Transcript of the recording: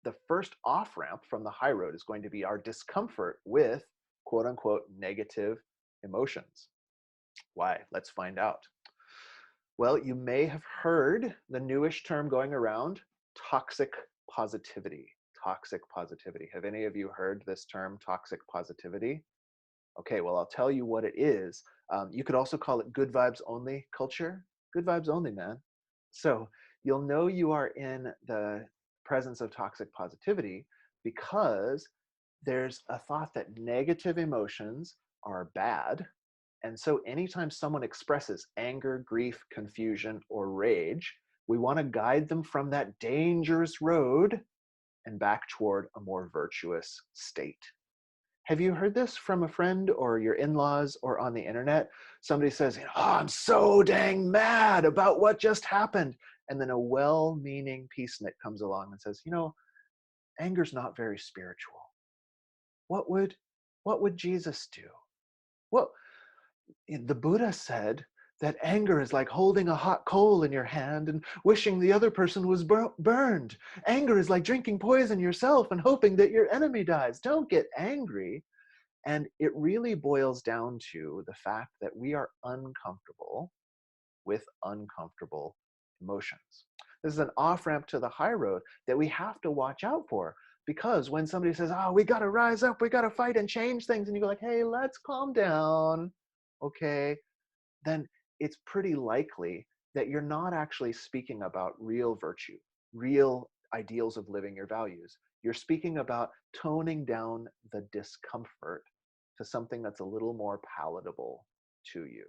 the first off ramp from the high road is going to be our discomfort with quote unquote negative emotions. Why? Let's find out. Well, you may have heard the newish term going around, toxic positivity. Toxic positivity. Have any of you heard this term, toxic positivity? Okay, well, I'll tell you what it is. You could also call it good vibes only culture. Good vibes only, man. So you'll know you are in the presence of toxic positivity because there's a thought that negative emotions are bad. And so anytime someone expresses anger, grief, confusion, or rage, we want to guide them from that dangerous road and back toward a more virtuous state. Have you heard this from a friend or your in-laws or on the internet? Somebody says, oh, I'm so dang mad about what just happened. And then a well-meaning peacenik comes along and says, anger's not very spiritual. What would Jesus do? Well, the Buddha said that anger is like holding a hot coal in your hand and wishing the other person was burned. Anger is like drinking poison yourself and hoping that your enemy dies. Don't get angry. And it really boils down to the fact that we are uncomfortable with uncomfortable emotions. This is an off-ramp to the high road that we have to watch out for, because when somebody says, oh, we got to rise up, we got to fight and change things, and you go like, hey, let's calm down, okay, then it's pretty likely that you're not actually speaking about real virtue, real ideals of living your values. You're speaking about toning down the discomfort to something that's a little more palatable to you.